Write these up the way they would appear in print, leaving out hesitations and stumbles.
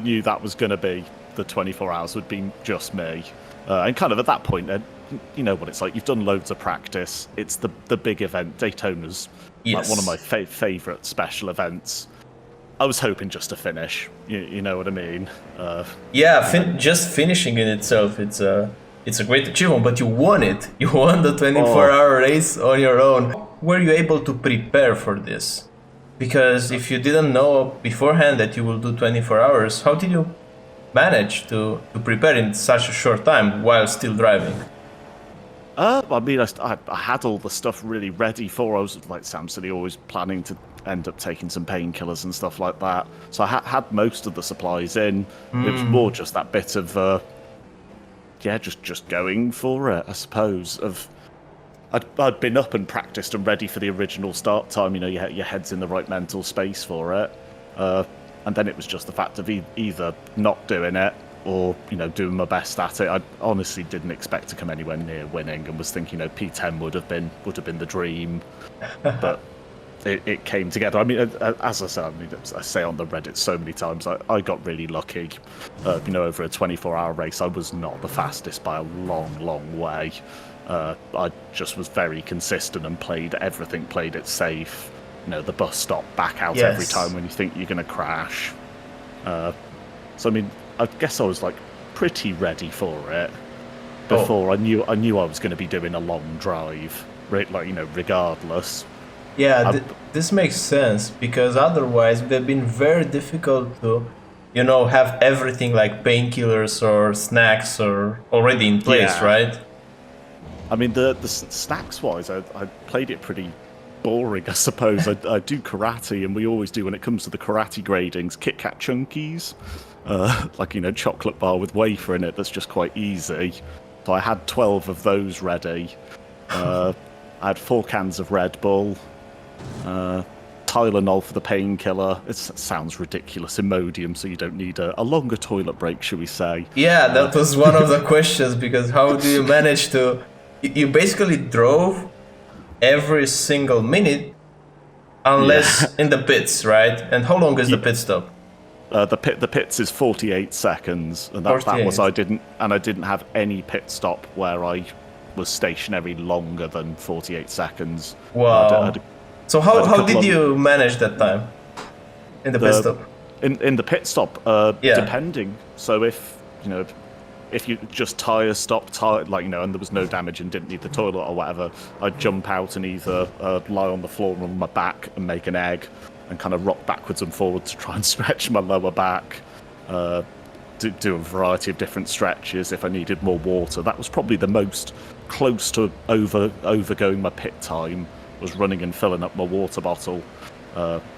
knew that was going to be the 24 hours would be just me. And kind of at that point, you know what it's like. You've done loads of practice. It's the big event. Daytona's like one of my favourite special events. I was hoping just to finish. You know what I mean? Just finishing in itself, it's a great achievement. But you won it. You won the 24-hour race on your own. Were you able to prepare for this? Because if you didn't know beforehand that you will do 24 hours, how did you manage to prepare in such a short time while still driving? I mean, I had all the stuff really ready for. I was, like Sam said, always planning to end up taking some painkillers and stuff like that. So I had most of the supplies in. It was more just that bit of, just going for it, I suppose. I'd been up and practiced and ready for the original start time. You know, your head's in the right mental space for it. And then it was just the fact of either not doing it or, you know, doing my best at it. I honestly didn't expect to come anywhere near winning and was thinking, you know, P10 would have been the dream. But it came together. I mean, as I said, I say on the Reddit so many times, I got really lucky. You know, over a 24-hour race, I was not the fastest by a long, long way. I just was very consistent and played it safe. You know, the bus stop back out every time when you think you're going to crash. So I mean, I guess I was like pretty ready for it before I knew I was going to be doing a long drive, right? Like, you know, regardless. Yeah, this makes sense, because otherwise it would have been very difficult to, you know, have everything like painkillers or snacks or already in place, right? I mean, the snacks wise, I played it pretty boring, I suppose. I do karate, and we always do when it comes to the karate gradings, Kit Kat Chunkies, like, you know, chocolate bar with wafer in it. That's just quite easy. So I had 12 of those ready. I had 4 cans of Red Bull. Tylenol for the painkiller. It sounds ridiculous. Imodium, so you don't need a longer toilet break, should we say? Yeah, that was one of the questions, because how do you manage to? You basically drove every single minute, unless in the pits, right? And how long is the pit stop? The pits is 48 seconds, and that was I didn't have any pit stop where I was stationary longer than 48 seconds. Wow. So how did you manage that time in the pit stop? In the pit stop, depending. So if you just tire stopped, like, you know, and there was no damage and didn't need the toilet or whatever, I'd jump out and either lie on the floor on my back and make an egg and kind of rock backwards and forwards to try and stretch my lower back. Do a variety of different stretches if I needed more water. That was probably the most close to overgoing my pit time, was running and filling up my water bottle.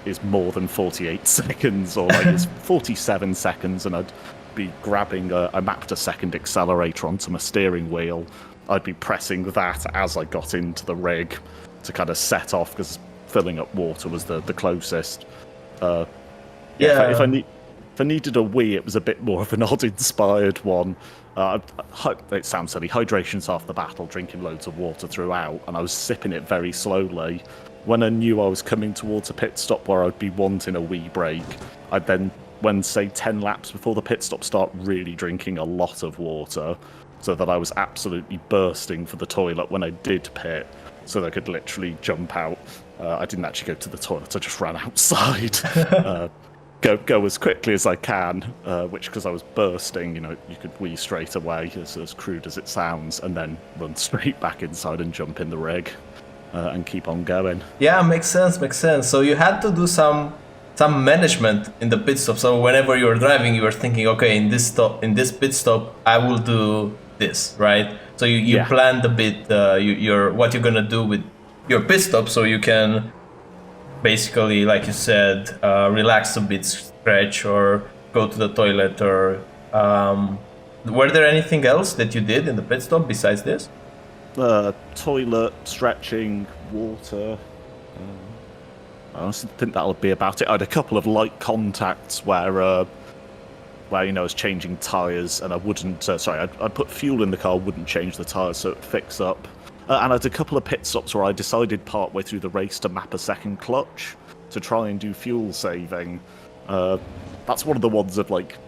Is more than 48 seconds, or like it's 47 seconds, and I'd be grabbing I mapped a second accelerator onto my steering wheel. I'd be pressing that as I got into the rig to kind of set off, because filling up water was the closest. If I needed a wee, it was a bit more of an odd-inspired one. It sounds silly. Hydration's half the battle, drinking loads of water throughout, and I was sipping it very slowly. When I knew I was coming towards a pit stop where I'd be wanting a wee break, I'd then, when, say, 10 laps before the pit stop, start really drinking a lot of water, so that I was absolutely bursting for the toilet when I did pit, so that I could literally jump out. I didn't actually go to the toilet, I just ran outside. Go as quickly as I can, which, because I was bursting, you know, you could wee straight away, as crude as it sounds, and then run straight back inside and jump in the rig and keep on going. Yeah, makes sense. So you had to do some management in the pit stop. So whenever you were driving, you were thinking, okay, in this pit stop, I will do this, right? So you planned a bit what you're gonna do with your pit stop, so you can basically, like you said, relax a bit, stretch, or go to the toilet, or were there anything else that you did in the pit stop besides this? Toilet, stretching, water. I honestly think that'll be about it. I had a couple of light contacts where you know, I was changing tyres, and I wouldn't. I'd put fuel in the car, wouldn't change the tyres, so it'd fix up. And I had a couple of pit stops where I decided partway through the race to map a second clutch to try and do fuel saving. That's one of the ones of, like,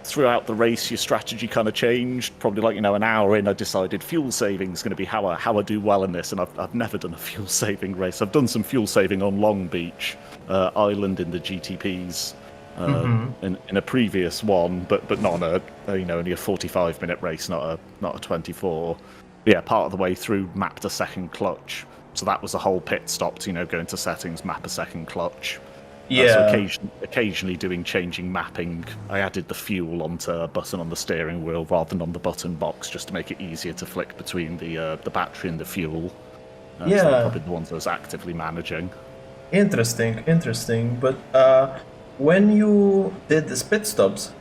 throughout the race, your strategy kind of changed. Probably like, an hour in, I decided fuel saving is going to be how I do well in this. And I've never done a fuel saving race. I've done some fuel saving on Long Beach Island in the GTPs in a previous one, but not on only a 45-minute race, not a 24. But yeah, part of the way through, mapped a second clutch. So that was the whole pit stop to, go into settings, map a second clutch. Yeah. So occasionally doing changing mapping. I added the fuel onto a button on the steering wheel rather than on the button box, just to make it easier to flick between the battery and the fuel. So they're probably the ones I was actively managing. Interesting. But when you did the pit stops,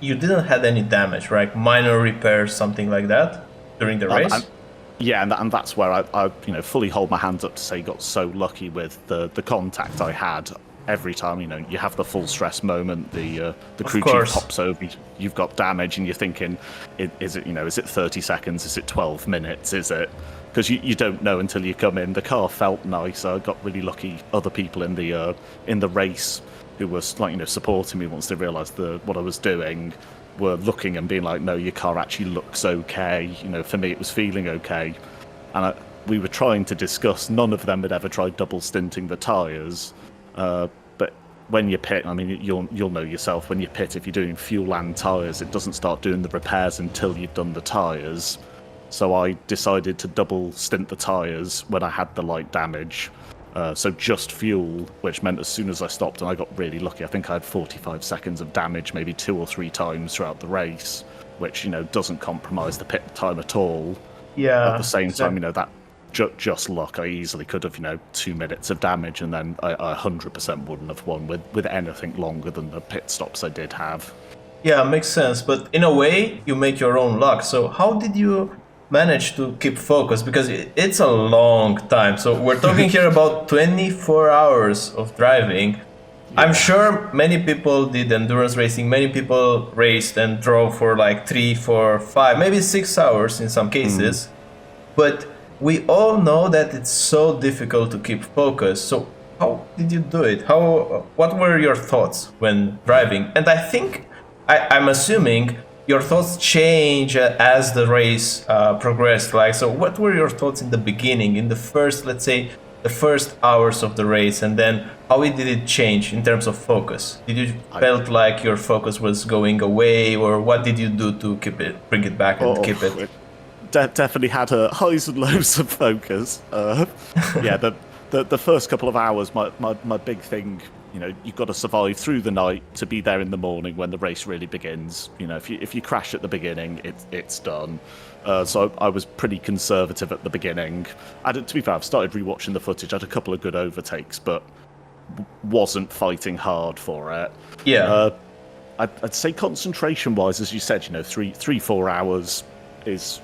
you didn't have any damage, right? Minor repairs, something like that, during the race? And that's where I fully hold my hands up to say got so lucky with the contact I had. Every time, you have the full stress moment, the crew chief pops over, you've got damage, and you're thinking, is it 30 seconds? Is it 12 minutes? Is it? Because you don't know until you come in. The car felt nice. I got really lucky. Other people in the race who were supporting me once they realised what I was doing were looking and being like, no, your car actually looks okay. For me, it was feeling okay. And we were trying to discuss, none of them had ever tried double stinting the tyres. But when you pit, you'll know yourself, when you pit, if you're doing fuel and tyres, it doesn't start doing the repairs until you've done the tyres. So I decided to double stint the tyres when I had the light damage. So just fuel, which meant as soon as I stopped, and I got really lucky, I think I had 45 seconds of damage maybe 2 or 3 times throughout the race, which, doesn't compromise the pit time at all. Yeah. At the same time, that just luck. I easily could have, 2 minutes of damage, and then I 100% wouldn't have won with anything longer than the pit stops I did have. Yeah, makes sense. But in a way, you make your own luck. So how did you manage to keep focus? Because it's a long time. So we're talking here about 24 hours of driving. Yeah. I'm sure many people did endurance racing. Many people raced and drove for like 3, 4, 5, maybe 6 hours in some cases. But we all know that it's so difficult to keep focus. So how did you do it? What were your thoughts when driving? And I think, I'm assuming your thoughts change as the race progressed. So what were your thoughts in the beginning, in the first, let's say, the first hours of the race, and then how did it change in terms of focus? Did you felt like your focus was going away, or what did you do to bring it back and keep it? Definitely had highs and lows of focus. The first couple of hours, my big thing, you've got to survive through the night to be there in the morning when the race really begins. If you crash at the beginning, it's done. So I was pretty conservative at the beginning. To be fair, I've started rewatching the footage. I had a couple of good overtakes, but wasn't fighting hard for it. Yeah. I'd say concentration-wise, as you said, 3-4 hours is.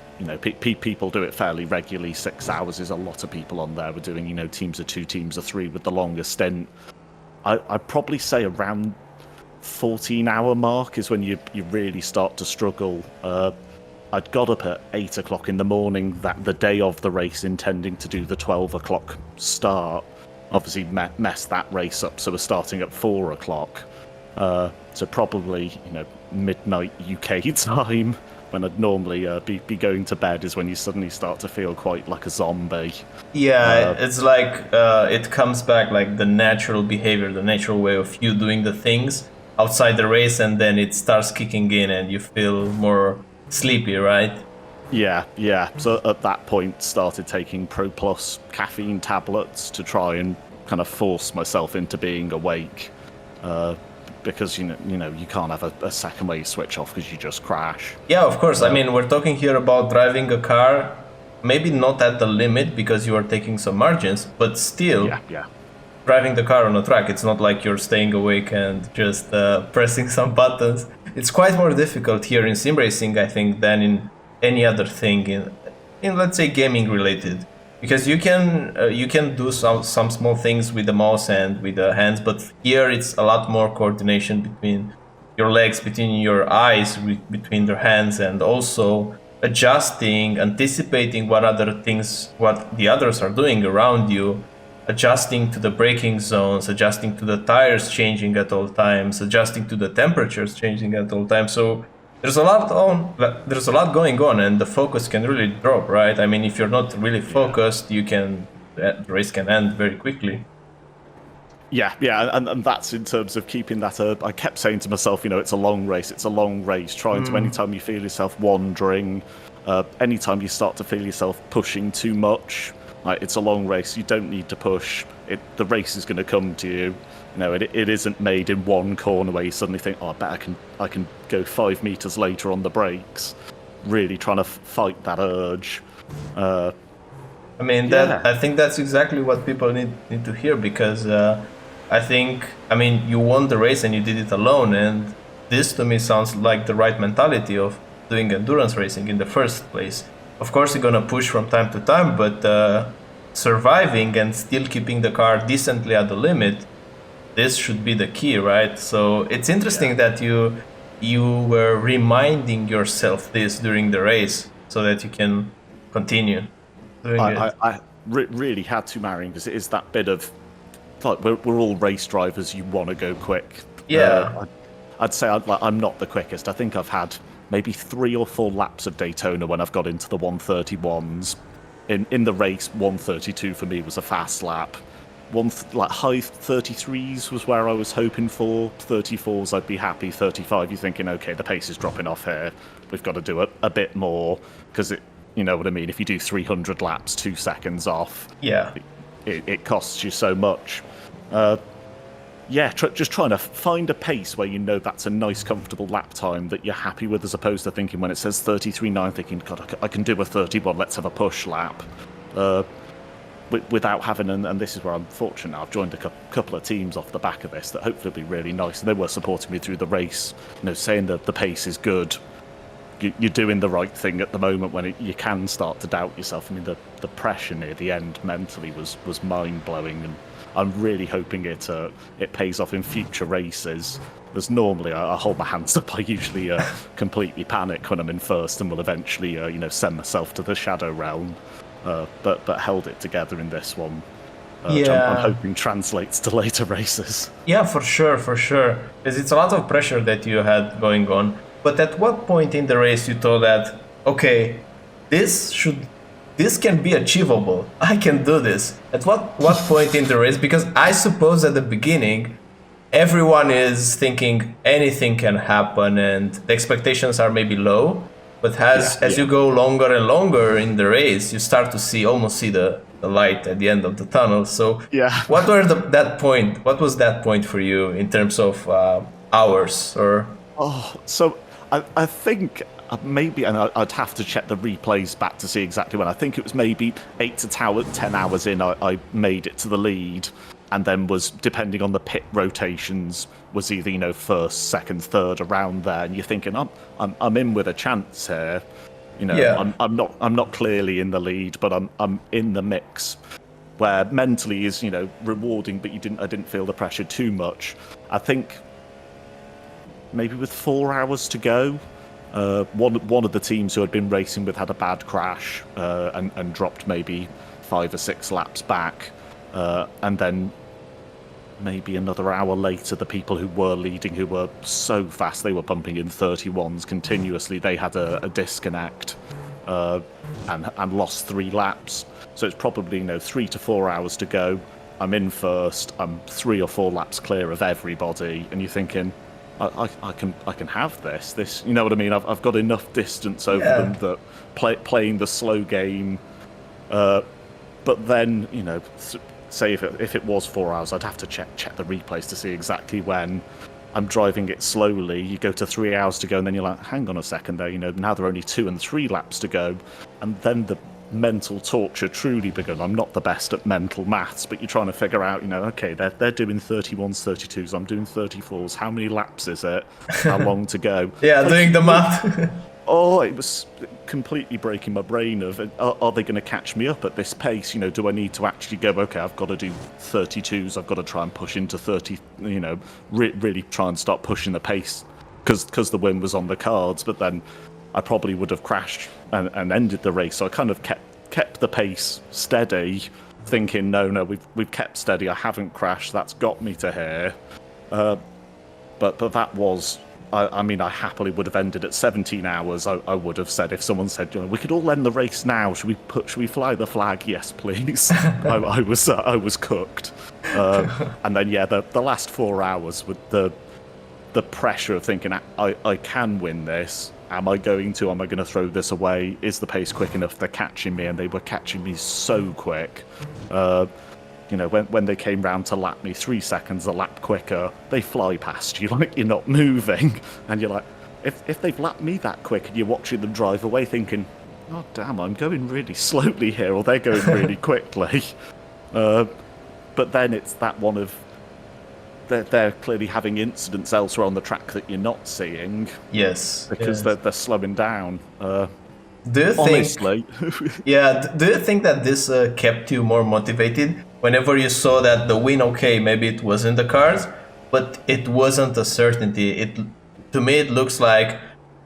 People do it fairly regularly. 6 hours is a lot of people on there. We're doing, teams of 2, teams of 3 with the longest stint. I'd probably say around 14-hour mark is when you really start to struggle. I'd got up at 8 o'clock in the morning the day of the race, intending to do the 12 o'clock start. Obviously messed that race up, so we're starting at 4 o'clock. So probably, midnight UK time. When I'd normally be going to bed is when you suddenly start to feel quite like a zombie. Yeah, it's like it comes back like the natural behavior, the natural way of you doing the things outside the race, and then it starts kicking in and you feel more sleepy, right? Yeah. So at that point, started taking Pro Plus caffeine tablets to try and kind of force myself into being awake. Because you can't have a second where you switch off because you just crash. Yeah, of course. We're talking here about driving a car, maybe not at the limit because you are taking some margins, but still, driving the car on a track. It's not like you're staying awake and just pressing some buttons. It's quite more difficult here in sim racing, I think, than in any other thing in let's say gaming related. Because you can do some small things with the mouse and with the hands, but here it's a lot more coordination between your legs, between your eyes, between your hands, and also adjusting, anticipating what the others are doing around you. adjusting to the braking zones, adjusting to the tires changing at all times, adjusting to the temperatures changing at all times. So there's a lot going on, and the focus can really drop, right? I mean, if you're not really focused, the race can end very quickly. Yeah, and that's in terms of keeping that. I kept saying to myself, it's a long race. It's a long race. Trying to, anytime you feel yourself wandering, anytime you start to feel yourself pushing too much, like it's a long race. You don't need to push. The race is going to come to you. It isn't made in one corner where you suddenly think, oh, I bet I can go 5 meters later on the brakes. Really trying to fight that urge. I think that's exactly what people need to hear, because you won the race and you did it alone, and this to me sounds like the right mentality of doing endurance racing in the first place. Of course, you're gonna push from time to time, but surviving and still keeping the car decently at the limit, this should be the key, right? So it's interesting that you were reminding yourself this during the race so that you can continue doing it. I really had to, Marion, because it is that bit of, like, we're all race drivers. You want to go quick. Yeah. I'd say I'm not the quickest. I think I've had maybe 3 or 4 laps of Daytona when I've got into the 131s. In the race, 132 for me was a fast lap. High 33s was where I was hoping for. 34s, I'd be happy. 35, you're thinking, okay, the pace is dropping off here. We've got to do a bit more, because you know what I mean? If you do 300 laps, 2 seconds off, it costs you so much. Just trying to find a pace where that's a nice, comfortable lap time that you're happy with, as opposed to thinking when it says 33.9, thinking, God, I can do a 31, let's have a push lap. Without having, and this is where I'm fortunate, I've joined a couple of teams off the back of this that hopefully will be really nice, and they were supporting me through the race, saying that the pace is good. You're doing the right thing at the moment when you can start to doubt yourself. I mean, the pressure near the end mentally was mind-blowing, and I'm really hoping it pays off in future races. There's normally, I hold my hands up, I usually completely panic when I'm in first, and will eventually send myself to the shadow realm. But held it together in this one, which I'm hoping translates to later races. Yeah, for sure, because it's a lot of pressure that you had going on. But at what point in the race you thought that, okay, this can be achievable, I can do this? At what point in the race? Because I suppose at the beginning everyone is thinking anything can happen and the expectations are maybe low. But as you go longer and longer in the race, you start to almost see the light at the end of the tunnel. So what was that point for you in terms of hours? Or so I think maybe, and I'd have to check the replays back to see exactly when. I think it was maybe 8 to 10 hours in, I made it to the lead, and then was, depending on the pit rotations, was either first, second, third, around there, and you're thinking I'm in with a chance here. I'm not clearly in the lead, but I'm in the mix, where mentally is rewarding, but I didn't feel the pressure too much. I think maybe with 4 hours to go, one of the teams who had been racing with had a bad crash and dropped maybe 5 or 6 laps back, and then maybe another hour later, the people who were leading, who were so fast, they were pumping in 31s continuously, they had a disconnect and lost 3 laps. So it's probably 3 to 4 hours to go. I'm in first. I'm 3 or 4 laps clear of everybody, and you're thinking, I can have this. You know what I mean? I've got enough distance over them that playing the slow game. But then say if it was 4 hours, I'd have to check the replays to see exactly when. I'm driving it slowly. You go to 3 hours to go, and then you're like, hang on a second there. Now there are only 2 and 3 laps to go, and then the mental torture truly begun. I'm not the best at mental maths, but you're trying to figure out, okay, they're doing 31s, 32s, I'm doing 34s. How many laps is it? How long to go? Doing the math. It was completely breaking my brain of, are they going to catch me up at this pace? Do I need to actually go, okay, I've got to do 32s, I've got to try and push into 30, really try and start pushing the pace, because the win was on the cards, but then I probably would have crashed and ended the race. So I kind of kept the pace steady, thinking, no, we've kept steady. I haven't crashed. That's got me to here. But that was. I mean, I happily would have ended at 17 hours. I would have said if someone said, we could all end the race now. Should we fly the flag? Yes, please. I was cooked. And then the last 4 hours with the pressure of thinking I can win this. Am I going to throw this away? Is the pace quick enough? They're catching me, and they were catching me so quick. When they came round to lap me 3 seconds a lap quicker, they fly past you like you're not moving. And you're like, if they've lapped me that quick and you're watching them drive away thinking, oh, damn, I'm going really slowly here, or they're going really quickly. But then it's that one of, they're clearly having incidents elsewhere on the track that you're not seeing. Yes. Because they're slowing down. Do you honestly. Do you think that this kept you more motivated whenever you saw that the win, okay, maybe it was in the cards, but it wasn't a certainty? To me, it looks like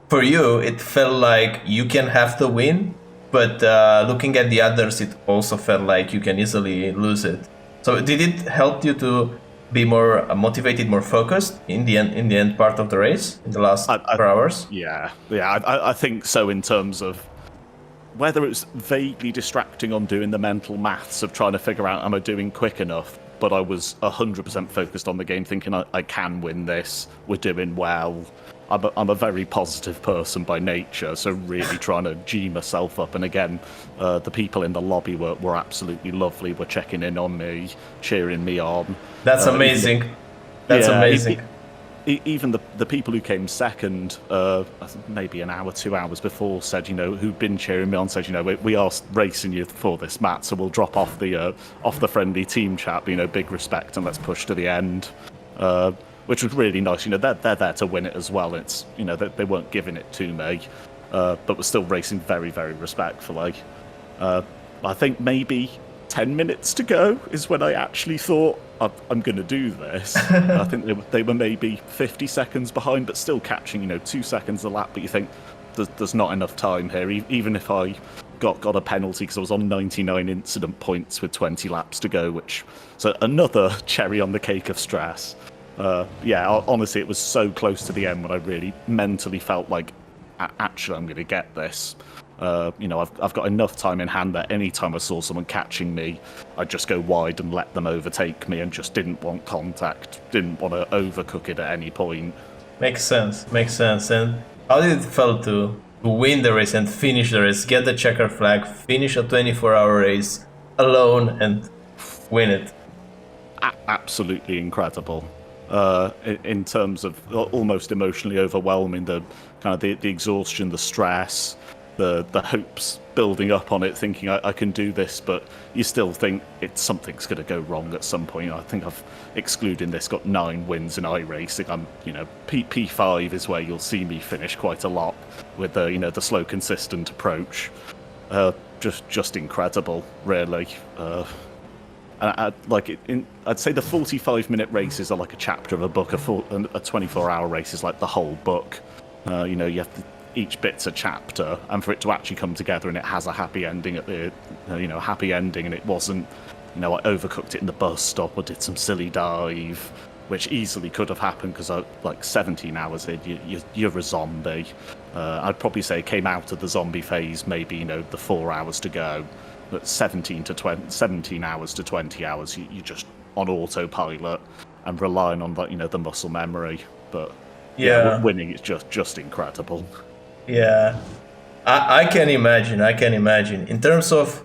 for you, it felt like you can have the win, but looking at the others, it also felt like you can easily lose it. So did it help you to be more motivated, more focused in the end part of the race, in the last 4 hours? Yeah, I think so, in terms of whether it's vaguely distracting on doing the mental maths of trying to figure out, am I doing quick enough? But I was 100% focused on the game, thinking I can win this, we're doing well. I'm a very positive person by nature, so really trying to G myself up. And again, the people in the lobby were absolutely lovely, were checking in on me, cheering me on. That's amazing. That's amazing. Even the people who came second, maybe an hour, 2 hours before, said, who'd been cheering me on, said, we are racing you for this, Matt, so we'll drop off the friendly team chat, big respect, and let's push to the end. Which was really nice. They're there to win it as well. It's, they weren't giving it to me, but were still racing very, very respectfully. I think maybe 10 minutes to go is when I actually thought, I'm going to do this. I think they were maybe 50 seconds behind, but still catching, 2 seconds a lap. But you think there's not enough time here. Even if I got a penalty because I was on 99 incident points with 20 laps to go, so another cherry on the cake of stress. Honestly, it was so close to the end when I really mentally felt like, actually, I'm going to get this. I've got enough time in hand that any time I saw someone catching me, I'd just go wide and let them overtake me, and just didn't want contact, didn't want to overcook it at any point. Makes sense. And how did it feel to win the race and finish the race, get the checker flag, finish a 24-hour race alone and win it? Absolutely incredible. In terms of almost emotionally overwhelming, the kind of the exhaustion, the stress, the hopes building up on it, thinking I can do this, but you still think something's going to go wrong at some point. I think I've, excluding this, got 9 wins in iRacing. I'm, P5 is where you'll see me finish quite a lot with the slow, consistent approach. Just incredible, really. I'd say the 45-minute races are like a chapter of a book. A 24-hour race is like the whole book. You have to, each bit's a chapter, and for it to actually come together and it has a happy ending at the, happy ending, and it wasn't, I overcooked it in the bus stop or did some silly dive, which easily could have happened because 17 hours in, you're a zombie. I'd probably say it came out of the zombie phase maybe, the 4 hours to go. But 17 hours to 20 hours, you're just on autopilot and relying on the muscle memory. But winning is just incredible. Yeah, I can imagine. In terms of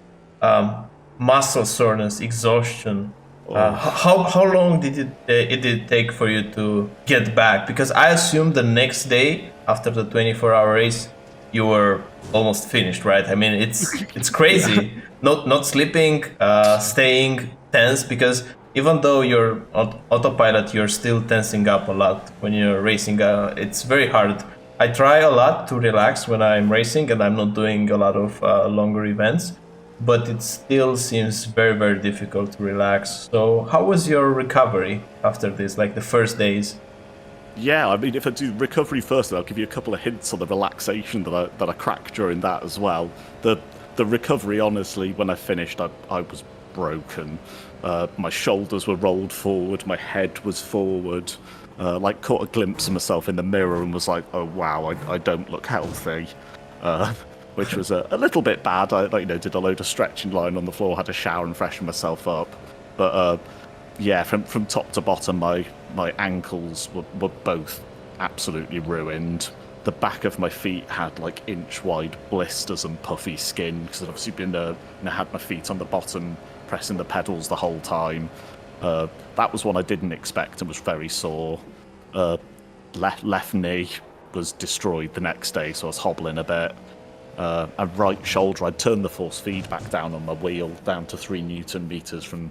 muscle soreness, exhaustion, how long did it take for you to get back? Because I assume the next day after the 24-hour race, you were almost finished, right? I mean, it's crazy. Not sleeping, staying tense, because even though you're on autopilot, you're still tensing up a lot when you're racing. It's very hard. I try a lot to relax when I'm racing and I'm not doing a lot of longer events, but it still seems very, very difficult to relax. So how was your recovery after this, like the first days? Yeah, I mean, if I do recovery first, I'll give you a couple of hints on the relaxation that I cracked during that as well. The recovery, honestly, when I finished, I was broken. My shoulders were rolled forward, my head was forward. Like caught a glimpse of myself in the mirror and was like, oh wow, I don't look healthy. Which was a little bit bad. I did a load of stretching lying on the floor, had a shower and freshened myself up. But yeah, from top to bottom, my ankles were both absolutely ruined. The back of my feet had like inch-wide blisters and puffy skin because I'd obviously had my feet on the bottom, pressing the pedals the whole time. That was one I didn't expect and was very sore. Left knee was destroyed the next day, so I was hobbling a bit. And right shoulder, I'd turned the force feedback down on my wheel down to 3 Newton meters from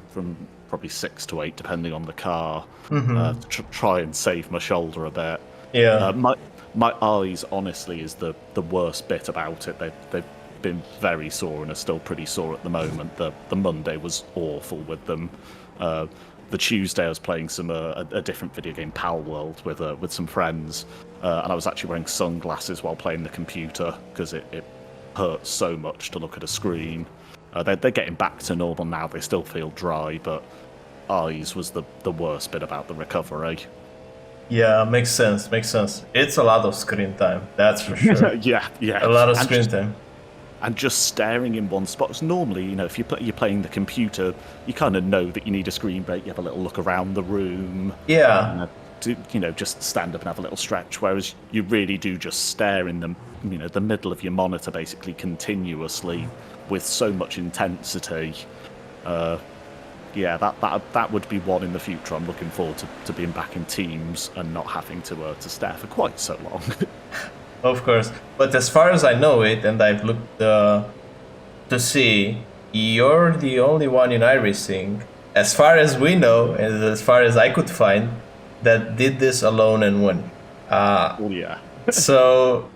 probably 6 to 8, depending on the car, to try and save my shoulder a bit. Yeah. My eyes, honestly, is the worst bit about it. They've been very sore and are still pretty sore at the moment. The Monday was awful with them. The Tuesday I was playing a different video game, Pal World, with some friends, and I was actually wearing sunglasses while playing the computer because it hurts so much to look at a screen. They're getting back to normal now. They still feel dry, but eyes was the worst bit about the recovery. Yeah, makes sense. It's a lot of screen time, that's for sure. yeah. A lot of screen time. And just staring in one spot. Normally, if you're playing the computer, you kind of know that you need a screen break. You have a little look around the room. Yeah. Just stand up and have a little stretch. Whereas you really do just stare in the middle of your monitor, basically continuously, with so much intensity. Yeah, that would be one in the future. I'm looking forward to being back in teams and not having to stare for quite so long. Of course, but as far as I know it, and I've looked to see, you're the only one in iRacing, as far as we know, and as far as I could find, that did this alone and won. Oh yeah. So,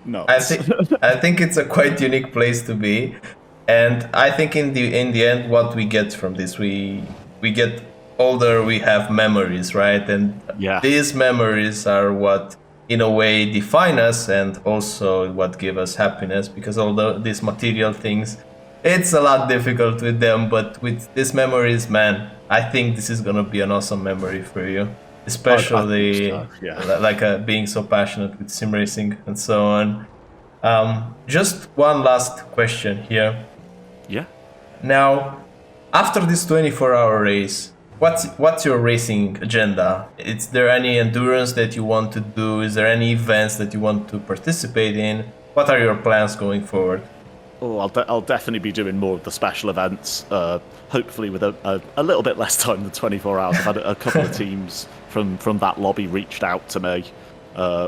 no, I think it's a quite unique place to be. And I think in the end, what we get from this, we get older, we have memories, right? And these memories are what, in a way, define us and also what give us happiness. Because although these material things, it's a lot difficult with them, but with these memories, man, I think this is gonna be an awesome memory for you. Especially being so passionate with sim racing and so on. Just one last question here. Yeah. Now, after this 24-hour race, what's your racing agenda? Is there any endurance that you want to do? Is there any events that you want to participate in? What are your plans going forward? Oh, I'll definitely be doing more of the special events. Hopefully, with a little bit less time than 24 hours. I've had a couple of teams from that lobby reached out to me,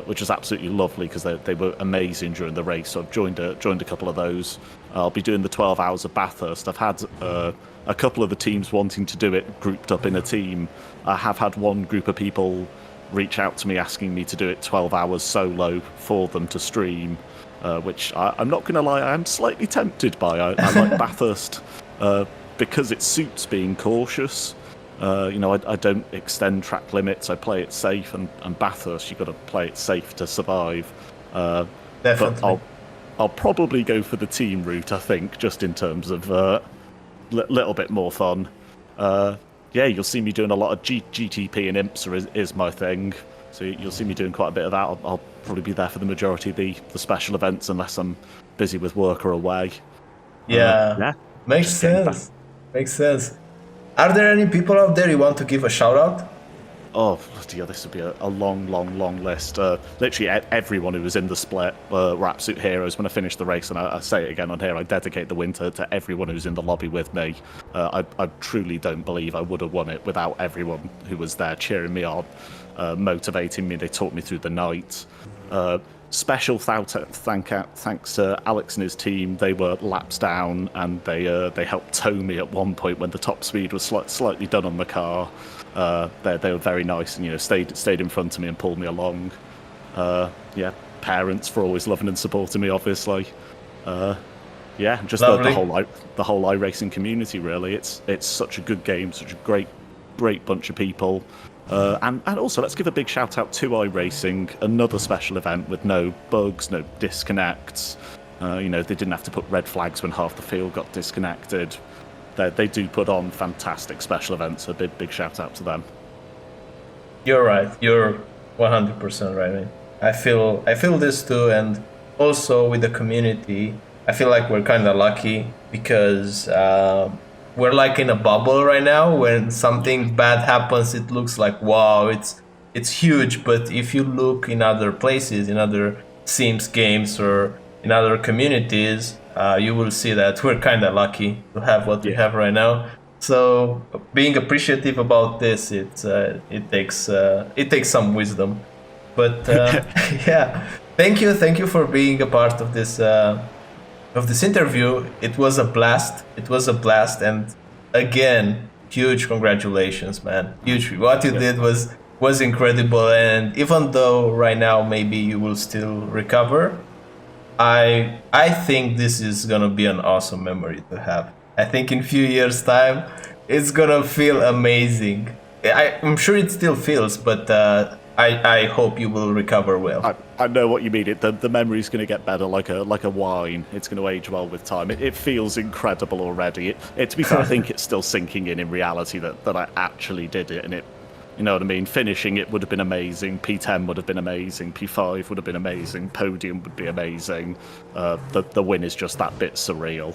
which was absolutely lovely because they were amazing during the race. So I've joined a couple of those. I'll be doing the 12 hours of Bathurst. I've had a couple of the teams wanting to do it grouped up in a team. I have had one group of people reach out to me asking me to do it 12 hours solo for them to stream, which I'm not going to lie, I am slightly tempted by. I like Bathurst because it suits being cautious. I don't extend track limits. I play it safe, and Bathurst, you've got to play it safe to survive. Definitely. But I'll probably go for the team route, I think, just in terms of little bit more fun. You'll see me doing a lot of GTP, and IMSA is my thing. So you'll see me doing quite a bit of that. I'll probably be there for the majority of the special events, unless I'm busy with work or away. Yeah. Makes sense. Are there any people out there you want to give a shout out? Oh, dear, this would be a long list. Literally everyone who was in the split were absolute heroes when I finished the race, and I say it again on here, I dedicate the winter to everyone who's in the lobby with me. I truly don't believe I would have won it without everyone who was there cheering me on, motivating me. They talked me through the night. Special thanks to Alex and his team. They were laps down, and they helped tow me at one point when the top speed was slightly done on the car. They were very nice and stayed in front of me and pulled me along. Parents for always loving and supporting me, obviously. Just the whole iRacing community, really. It's such a good game, such a great bunch of people. And also, let's give a big shout out to iRacing, another special event with no bugs, no disconnects. They didn't have to put red flags when half the field got disconnected. they do put on fantastic special events. So big shout out to them. You're right. You're 100% right. Man. I feel this too, and also with the community, I feel like we're kind of lucky because we're like in a bubble right now. When something bad happens, it looks like wow, it's huge. But if you look in other places, in other Sims games or in other communities, you will see that we're kind of lucky to have what we have right now. So being appreciative about this, it takes some wisdom. But yeah, thank you for being a part of this interview. It was a blast. And again, huge congratulations, man. Huge. What you did was incredible. And even though right now maybe you will still recover, I think this is gonna be an awesome memory to have. I think in few years' time, it's gonna feel amazing. I'm sure it still feels, but I hope you will recover well. I know what you mean. The memory's going to get better, like a wine. It's going to age well with time. It feels incredible already. To be fair, I think it's still sinking in reality that I actually did it, and it. You know what I mean? Finishing it would have been amazing. P10 would have been amazing. P5 would have been amazing. Podium would be amazing. The win is just that bit surreal.